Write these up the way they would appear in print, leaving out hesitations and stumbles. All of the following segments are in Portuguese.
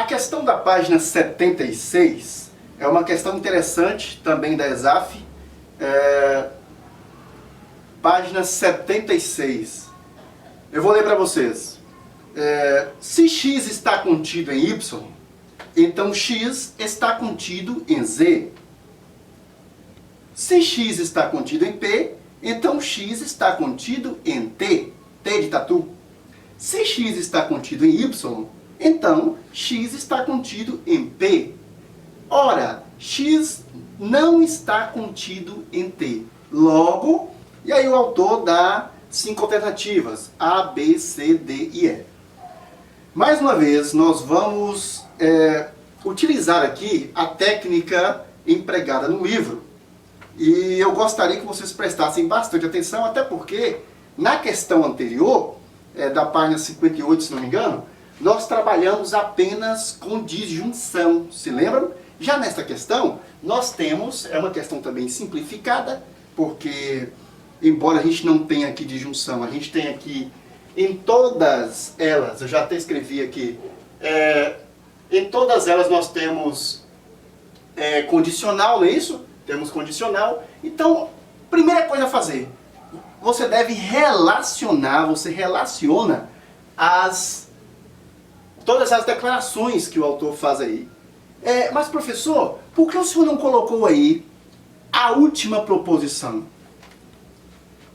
questão da página 76 é uma questão interessante também da ESAF. Página 76. Eu vou ler para vocês. Se x está contido em y, então x está contido em z. Se x está contido em p, então x está contido em t, t de tatu. Se x está contido em y, então x está contido em p. Ora, x não está contido em t. Logo, e aí o autor dá 5 alternativas, A, B, C, D e E. Mais uma vez, nós vamos utilizar aqui a técnica empregada no livro. E eu gostaria que vocês prestassem bastante atenção, até porque na questão anterior, da página 58, se não me engano, nós trabalhamos apenas com disjunção, se lembram? Já nesta questão, nós temos, é uma questão também simplificada, porque embora a gente não tenha aqui disjunção, a gente tem aqui em todas elas, eu já até escrevi aqui, em todas elas nós temos condicional, não é isso? Temos condicional. Então, primeira coisa a fazer, você deve relacionar, você relaciona todas as declarações que o autor faz aí. Mas professor, por que o senhor não colocou aí a última proposição?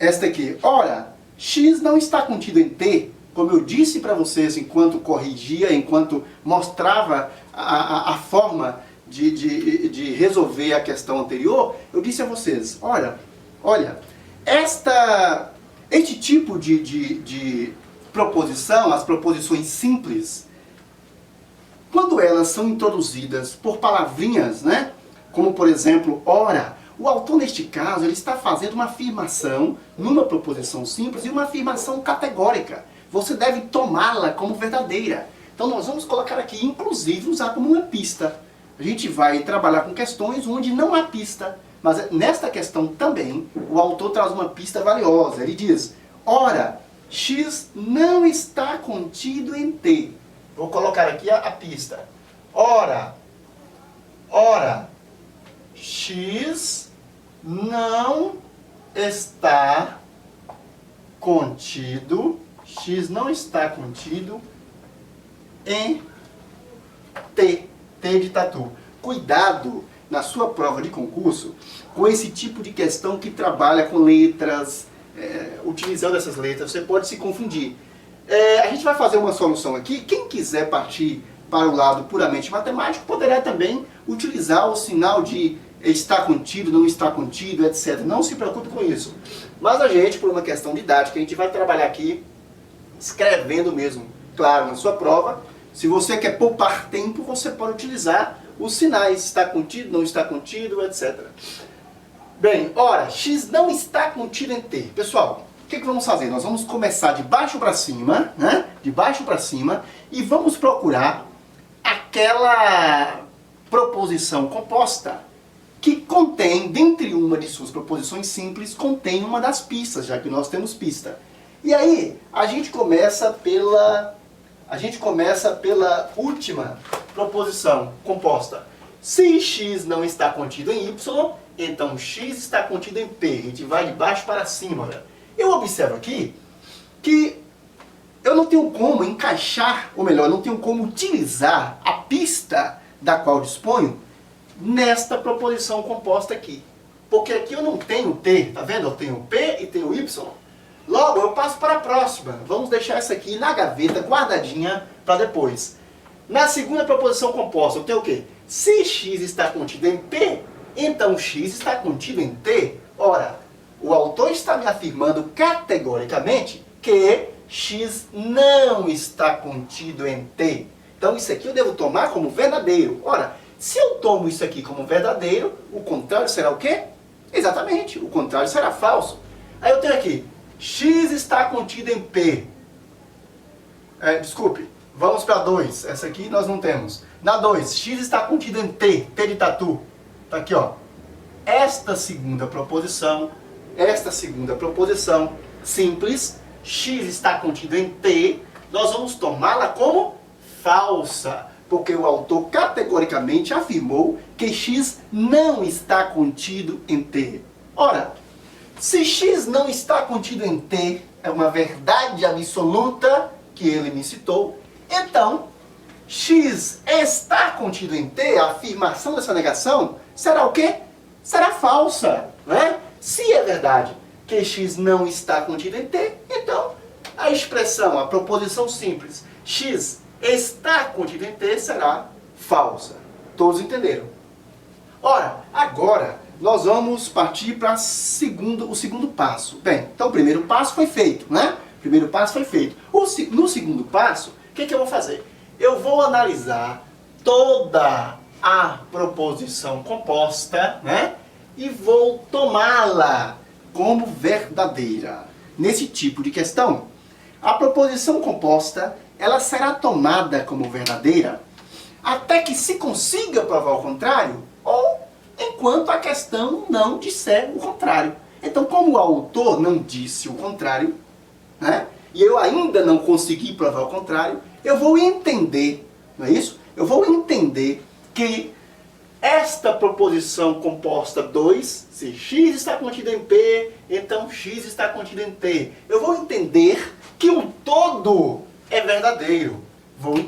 Esta aqui. Ora, x não está contido em t, como eu disse para vocês enquanto corrigia, enquanto mostrava a forma de resolver a questão anterior, eu disse a vocês, olha, este tipo de proposição, as proposições simples, quando elas são introduzidas por palavrinhas, né, como por exemplo, ora, o autor neste caso ele está fazendo uma afirmação numa proposição simples e uma afirmação categórica. Você deve tomá-la como verdadeira. Então nós vamos colocar aqui, inclusive, usar como uma pista. A gente vai trabalhar com questões onde não há pista. Mas nesta questão também, o autor traz uma pista valiosa. Ele diz, ora, x não está contido em t. Vou colocar aqui a pista. Ora, x não está contido em t, t de tatu. Cuidado na sua prova de concurso com esse tipo de questão que trabalha com letras, utilizando essas letras, você pode se confundir. A gente vai fazer uma solução aqui. Quem quiser partir para o lado puramente matemático, poderá também utilizar o sinal de está contido, não está contido, etc. Não se preocupe com isso. Mas a gente, por uma questão didática, a gente vai trabalhar aqui escrevendo mesmo. Claro, na sua prova, se você quer poupar tempo, você pode utilizar os sinais, está contido, não está contido, etc. Bem, ora, x não está contido em t. Pessoal, o que vamos fazer? Nós vamos começar de baixo para cima, né? De baixo para cima, e vamos procurar aquela proposição composta que contém, dentre uma de suas proposições simples, contém uma das pistas, já que nós temos pista. E aí, a gente começa pela última proposição composta. Se x não está contido em y, então x está contido em p. A gente vai de baixo para cima. Né? Eu observo aqui que eu não tenho como encaixar, ou melhor, não tenho como utilizar a pista da qual disponho nesta proposição composta aqui. Porque aqui eu não tenho t, tá vendo? Eu tenho p e tenho y. Logo, eu passo para a próxima. Vamos deixar essa aqui na gaveta, guardadinha para depois. Na segunda proposição composta, eu tenho o quê? Se x está contido em p, então x está contido em t. Ora, o autor está me afirmando categoricamente que x não está contido em t. Então isso aqui eu devo tomar como verdadeiro. Ora, se eu tomo isso aqui como verdadeiro, o contrário será o quê? Exatamente, o contrário será falso. Aí eu tenho aqui, x está contido em p. Desculpe, vamos para 2. Essa aqui nós não temos. Na 2, x está contido em t, t de tatu. Está aqui, ó. Esta segunda proposição simples, x está contido em t, nós vamos tomá-la como falsa. Porque o autor categoricamente afirmou que x não está contido em t. Ora, se x não está contido em t, é uma verdade absoluta que ele me citou, então x está contido em t, a afirmação dessa negação, será o quê? Será falsa, né? Se é verdade que x não está contido em t, então a expressão, a proposição simples, x está contido em t, será falsa. Todos entenderam? Ora, agora nós vamos partir para o segundo passo. Bem, então o primeiro passo foi feito, né? O primeiro passo foi feito. No segundo passo, o que eu vou fazer? Eu vou analisar toda a proposição composta, né? E vou tomá-la como verdadeira. Nesse tipo de questão, a proposição composta, ela será tomada como verdadeira até que se consiga provar o contrário, ou enquanto a questão não disser o contrário. Então, como o autor não disse o contrário, né, e eu ainda não consegui provar o contrário, eu vou entender, não é isso? Eu vou entender que esta proposição composta 2, se x está contido em p, então x está contido em t. Eu vou entender que o todo é verdadeiro.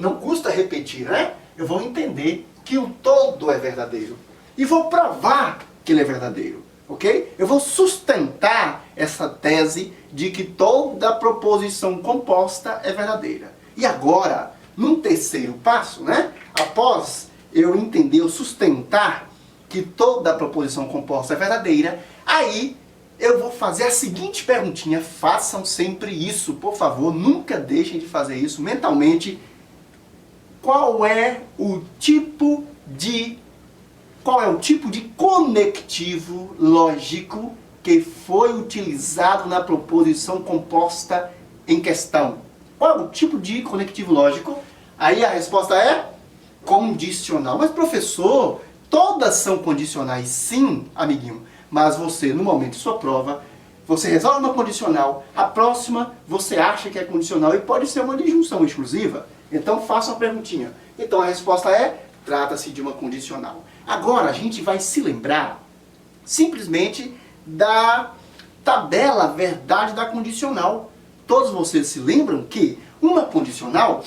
Não custa repetir, né? Eu vou entender que o todo é verdadeiro. E vou provar que ele é verdadeiro, ok? Eu vou sustentar essa tese de que toda proposição composta é verdadeira. E agora, num terceiro passo, né? Após eu entender, eu sustentar que toda proposição composta é verdadeira, aí eu vou fazer a seguinte perguntinha. Façam sempre isso, por favor, nunca deixem de fazer isso mentalmente. Qual é o tipo de conectivo lógico que foi utilizado na proposição composta em questão? Qual é o tipo de conectivo lógico? Aí a resposta é condicional. Mas professor, todas são condicionais, sim, amiguinho. Mas você, no momento de sua prova, você resolve uma condicional, a próxima você acha que é condicional e pode ser uma disjunção exclusiva. Então faça uma perguntinha. Então a resposta é, trata-se de uma condicional. Agora a gente vai se lembrar simplesmente da tabela verdade da condicional. Todos vocês se lembram que uma condicional,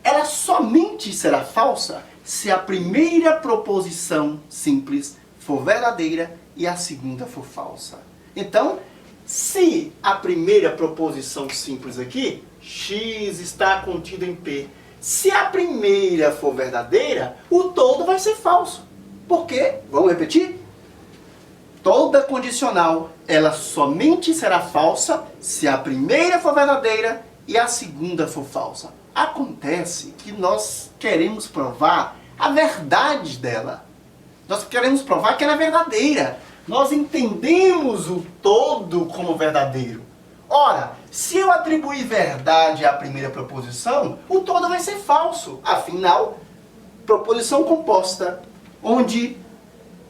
ela somente será falsa se a primeira proposição simples for verdadeira e a segunda for falsa. Então, se a primeira proposição simples aqui, x está contido em p, se a primeira for verdadeira, o todo vai ser falso. Por quê? Vamos repetir? Toda condicional, ela somente será falsa se a primeira for verdadeira e a segunda for falsa. Acontece que nós queremos provar a verdade dela. Nós queremos provar que ela é verdadeira. Nós entendemos o todo como verdadeiro. Ora, se eu atribuir verdade à primeira proposição, o todo vai ser falso. Afinal, proposição composta, onde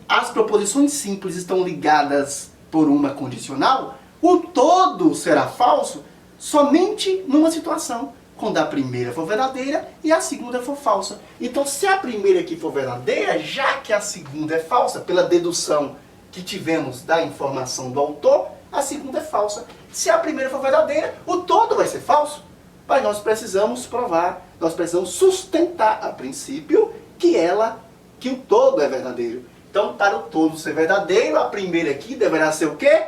as proposições simples estão ligadas por uma condicional, o todo será falso somente numa situação, quando a primeira for verdadeira e a segunda for falsa. Então, se a primeira aqui for verdadeira, já que a segunda é falsa, pela dedução que tivemos da informação do autor, a segunda é falsa. Se a primeira for verdadeira, o todo vai ser falso. Mas nós precisamos provar, nós precisamos sustentar a princípio que o todo é verdadeiro. Então, para o todo ser verdadeiro, a primeira aqui deverá ser o quê?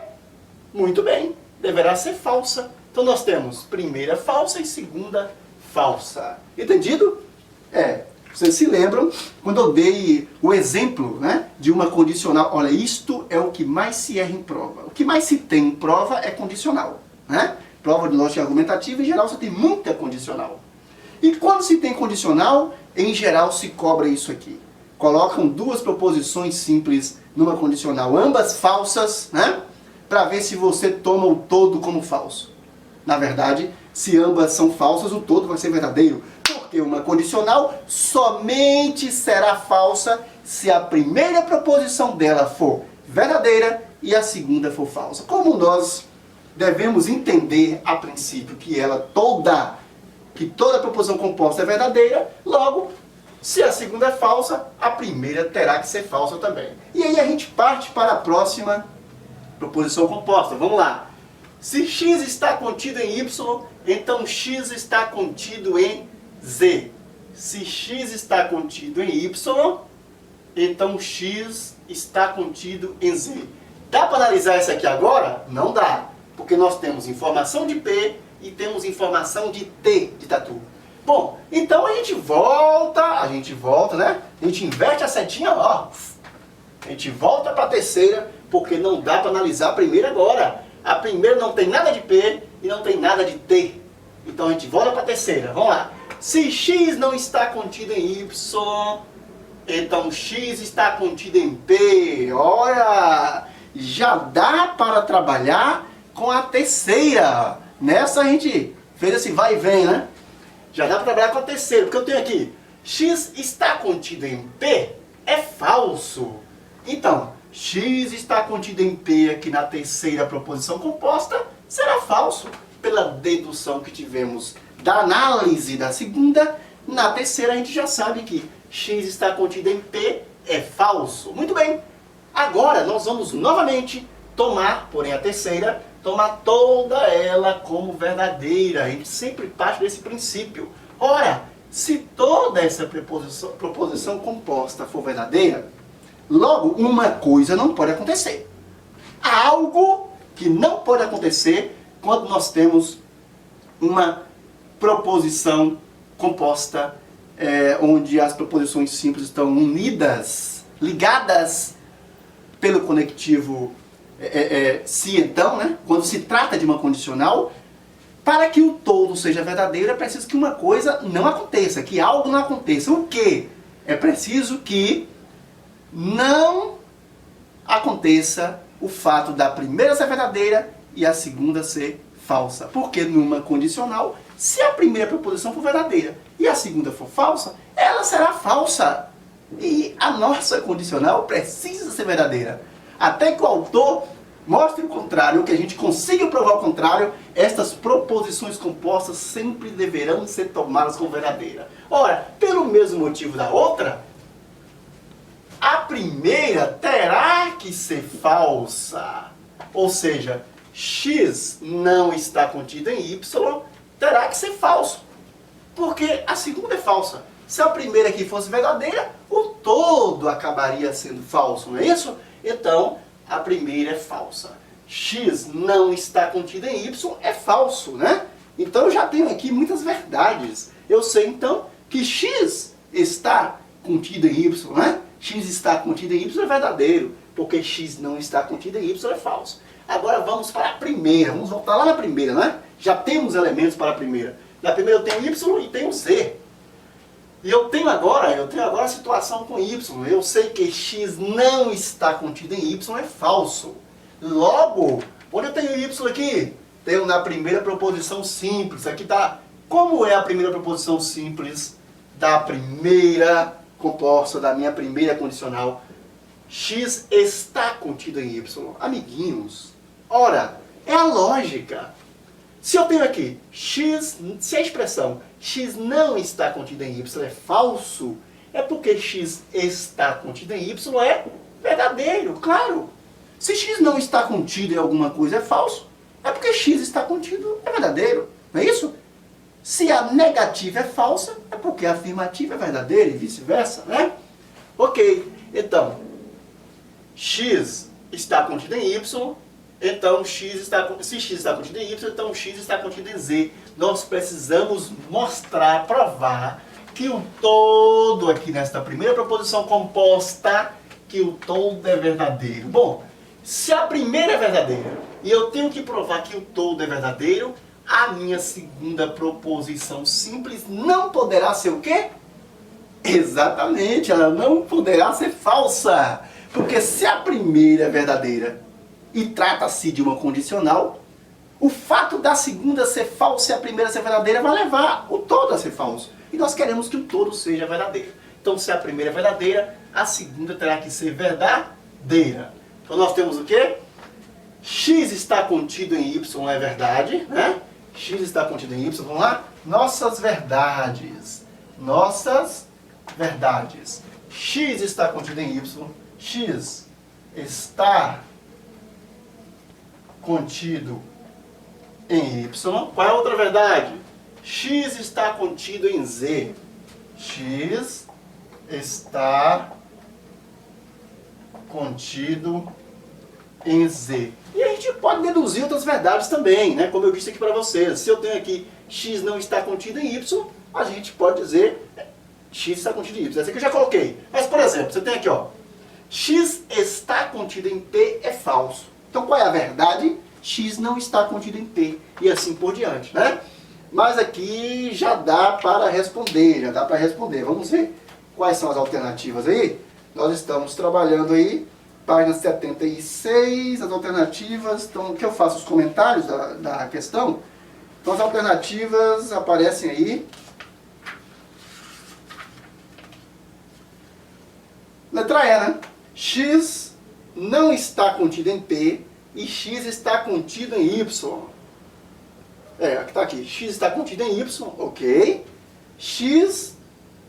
Muito bem, deverá ser falsa. Então nós temos primeira falsa e segunda falsa. Entendido? Vocês se lembram quando eu dei o exemplo, né, de uma condicional. Olha, isto é o que mais se erra em prova. O que mais se tem em prova é condicional, né? Prova de lógica argumentativa, em geral, você tem muita condicional. E quando se tem condicional, em geral se cobra isso aqui. Colocam duas proposições simples numa condicional, ambas falsas, né? Para ver se você toma o todo como falso. Na verdade, se ambas são falsas, o todo vai ser verdadeiro. Porque uma condicional somente será falsa se a primeira proposição dela for verdadeira e a segunda for falsa. Como nós devemos entender a princípio que toda proposição composta é verdadeira, logo Se a segunda é falsa, a primeira terá que ser falsa também. E aí a gente parte para a próxima proposição composta. Vamos lá. Se x está contido em y, então x está contido em z. Se x está contido em y, então x está contido em z. Dá para analisar isso aqui agora? Não dá, porque nós temos informação de P e temos informação de T de tatu. Bom, então a gente volta, né? A gente inverte a setinha, ó. A gente volta para a terceira, porque não dá para analisar a primeira agora. A primeira não tem nada de P e não tem nada de T. Então a gente volta para a terceira. Vamos lá. Se x não está contido em y, então x está contido em P. Olha, já dá para trabalhar com a terceira. Nessa a gente fez esse vai e vem, né? Já dá para trabalhar com a terceira. Porque eu tenho aqui, x está contido em P é falso. Então, x está contido em P aqui na terceira proposição composta será falso. Pela dedução que tivemos da análise da segunda, na terceira a gente já sabe que x está contido em P é falso. Muito bem. Agora nós vamos novamente tomar, porém a terceira, tomar toda ela como verdadeira. A gente sempre parte desse princípio. Ora, se toda essa proposição composta for verdadeira, logo uma coisa não pode acontecer. Há algo que não pode acontecer quando nós temos uma proposição composta, onde as proposições simples estão unidas, ligadas pelo conectivo se então, né? Quando se trata de uma condicional, para que o todo seja verdadeiro é preciso que uma coisa não aconteça, que algo não aconteça. O quê? É preciso que não aconteça o fato da primeira ser verdadeira e a segunda ser falsa. Porque numa condicional, se a primeira proposição for verdadeira e a segunda for falsa, ela será falsa. E a nossa condicional precisa ser verdadeira. Até que o autor mostre o contrário, que a gente consiga provar o contrário, estas proposições compostas sempre deverão ser tomadas como verdadeira. Ora, pelo mesmo motivo da outra, a primeira terá que ser falsa. Ou seja, x não está contido em y, terá que ser falso. Porque a segunda é falsa. Se a primeira aqui fosse verdadeira, o todo acabaria sendo falso, não é isso? Então, a primeira é falsa. X não está contido em y é falso, né? Então eu já tenho aqui muitas verdades. Eu sei então que x está contido em y, né? X está contido em y é verdadeiro, porque x não está contido em y é falso. Agora vamos para a primeira, vamos voltar lá na primeira, né? Já temos elementos para a primeira. Na primeira eu tenho y e tenho z. E eu tenho agora a situação com y. Eu sei que x não está contido em y é falso. Logo, onde eu tenho y aqui? Tenho na primeira proposição simples. Aqui está. Como é a primeira proposição simples da primeira composta, da minha primeira condicional? X está contido em y. Amiguinhos, ora, é a lógica. Se eu tenho aqui x, se a expressão x não está contida em y é falso, é porque x está contido em y é verdadeiro, claro. Se x não está contido em alguma coisa é falso, é porque x está contido é verdadeiro, não é isso? Se a negativa é falsa, é porque a afirmativa é verdadeira e vice-versa, né? Ok, então, x está contido em y, então se x está contido em y, então x está contido em z. Nós precisamos mostrar, provar que o todo aqui nesta primeira proposição composta, que o todo é verdadeiro. Bom, se a primeira é verdadeira e eu tenho que provar que o todo é verdadeiro, a minha segunda proposição simples não poderá ser o quê? Exatamente, ela não poderá ser falsa. Porque se a primeira é verdadeira e trata-se de uma condicional, o fato da segunda ser falsa e a primeira ser verdadeira vai levar o todo a ser falso. E nós queremos que o todo seja verdadeiro. Então, se a primeira é verdadeira, a segunda terá que ser verdadeira. Então, nós temos o quê? X está contido em y é verdade, né? X está contido em y, vamos lá? Nossas verdades. Nossas verdades. X está contido em Y. X está contido em Y. Qual é a outra verdade? X está contido em Z. X está contido em Z. E a gente pode deduzir outras verdades também, né? Como eu disse aqui para vocês. Se eu tenho aqui X não está contido em Y, a gente pode dizer X está contido em Y. Essa aqui eu já coloquei. Mas, por exemplo, você tem aqui, ó, X está contido em P é falso. Então, qual é a verdade? X não está contido em P. E assim por diante, né? Mas aqui já dá para responder, Vamos ver quais são as alternativas aí. Nós estamos trabalhando aí, página 76, as alternativas. Então, que eu faço os comentários da questão. Então, as alternativas aparecem aí. Letra E, né? X não está contido em P e X está contido em Y. Aqui está aqui. X está contido em Y, ok. X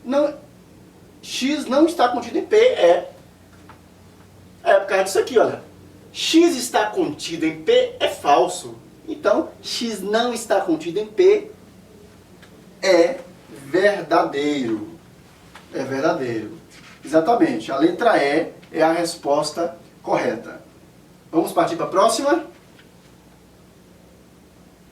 não está contido em P, por causa disso aqui, olha. X está contido em P é falso. Então, X não está contido em P é verdadeiro. É verdadeiro. Exatamente. A letra E é a resposta correta. Vamos partir para a próxima?